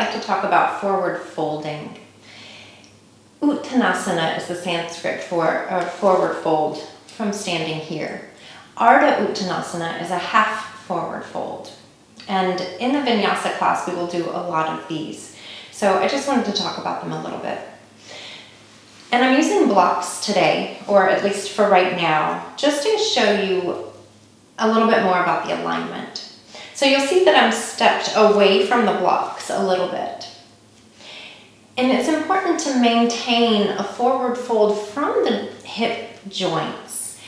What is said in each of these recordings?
like to talk about forward folding. Uttanasana is the Sanskrit for a forward fold from standing here. Ardha Uttanasana is a half forward fold. And in the vinyasa class, we will do a lot of these. So I just wanted to talk about them a little bit. And I'm using blocks today, or at least for right now, just to show you a little bit more about the alignment. So you'll see that I'm stepped away from the blocks a little bit. And it's important to maintain a forward fold from the hip joints.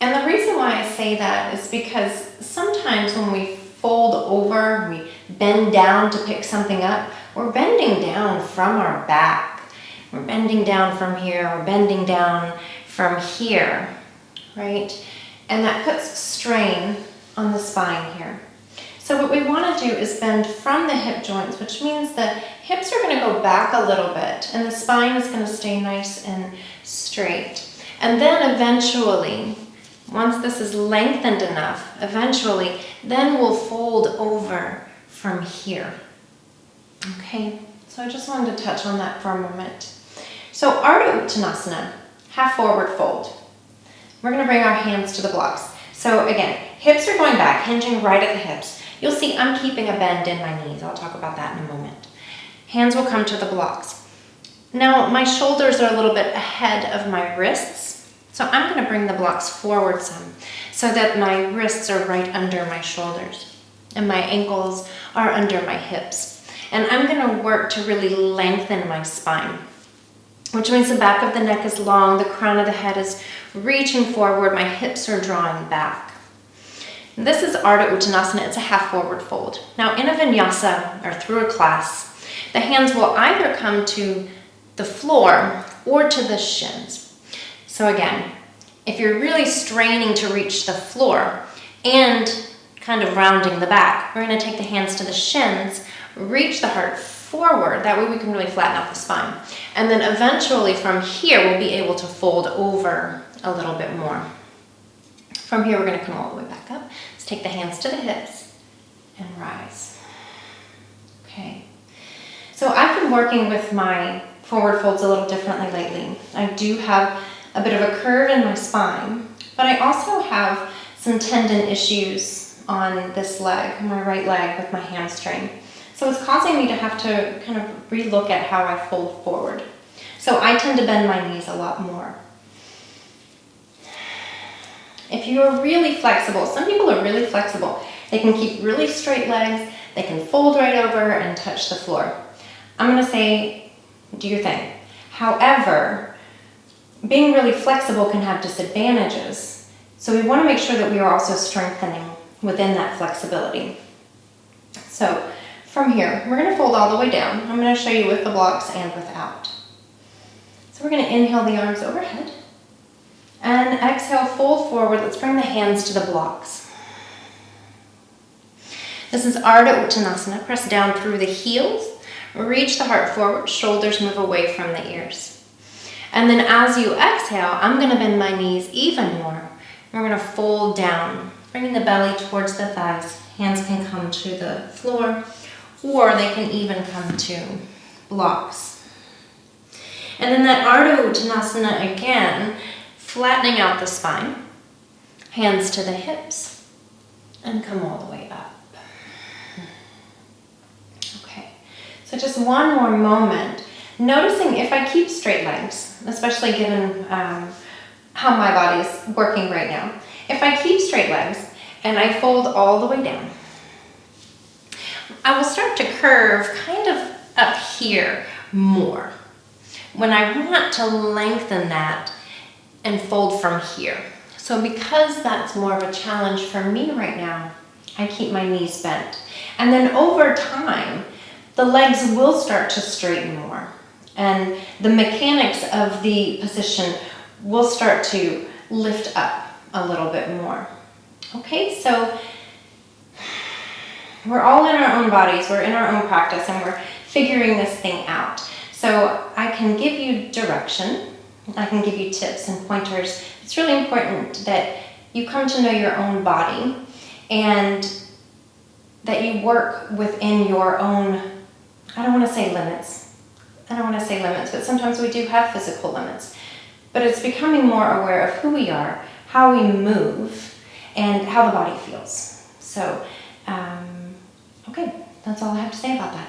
And the reason why I say that is because sometimes when we fold over, we bend down to pick something up, we're bending down from our back. We're bending down from here, we're bending down from here, right? And that puts strain on the spine here. So what we want to do is bend from the hip joints, which means the hips are going to go back a little bit and the spine is going to stay nice and straight. And then eventually, once this is lengthened enough, eventually, then we'll fold over from here. Okay, so I just wanted to touch on that for a moment. So Ardha Uttanasana, half forward fold. We're going to bring our hands to the blocks. So again, hips are going back, hinging right at the hips. You'll see I'm keeping a bend in my knees. I'll talk about that in a moment. Hands will come to the blocks. Now my shoulders are a little bit ahead of my wrists. So I'm going to bring the blocks forward some so that my wrists are right under my shoulders and my ankles are under my hips. And I'm going to work to really lengthen my spine, which means the back of the neck is long, the crown of the head is reaching forward, my hips are drawing back. This is Ardha Uttanasana, it's a half forward fold. Now in a vinyasa or through a class, the hands will either come to the floor or to the shins. So again, if you're really straining to reach the floor and kind of rounding the back, we're going to take the hands to the shins, reach the heart forward, that way we can really flatten out the spine. And then eventually from here we'll be able to fold over a little bit more. From here we're going to come all the way back up. Let's take the hands to the hips and rise. Okay. So I've been working with my forward folds a little differently lately. I do have a bit of a curve in my spine, but I also have some tendon issues on this leg, my right leg with my hamstring. So it's causing me to have to kind of relook at how I fold forward. So I tend to bend my knees a lot more. If you are really flexible, some people are really flexible. They can keep really straight legs, they can fold right over and touch the floor. I'm going to say, do your thing. However, being really flexible can have disadvantages. So we want to make sure that we are also strengthening within that flexibility. So from here, we're going to fold all the way down. I'm going to show you with the blocks and without. So we're going to inhale the arms overhead. And exhale, fold forward. Let's bring the hands to the blocks. This is Ardha Uttanasana. Press down through the heels. Reach the heart forward. Shoulders move away from the ears. And then as you exhale, I'm going to bend my knees even more. We're going to fold down, bringing the belly towards the thighs. Hands can come to the floor, or they can even come to blocks. And then that Ardha Uttanasana again, flattening out the spine, hands to the hips, and come all the way up. Okay, so just one more moment, noticing if I keep straight legs, especially given how my body is working right now. If I keep straight legs and I fold all the way down, I will start to curve kind of up here more. When I want to lengthen that and fold from here. So because that's more of a challenge for me right now, I keep my knees bent. And then over time, the legs will start to straighten more. And the mechanics of the position will start to lift up a little bit more. Okay, so we're all in our own bodies, we're in our own practice, and we're figuring this thing out. So I can give you direction, I can give you tips and pointers. It's really important that you come to know your own body and that you work within your own I don't want to say limits. But sometimes we do have physical limits. But it's becoming more aware of who we are, how we move, and how the body feels. So, okay, that's all I have to say about that.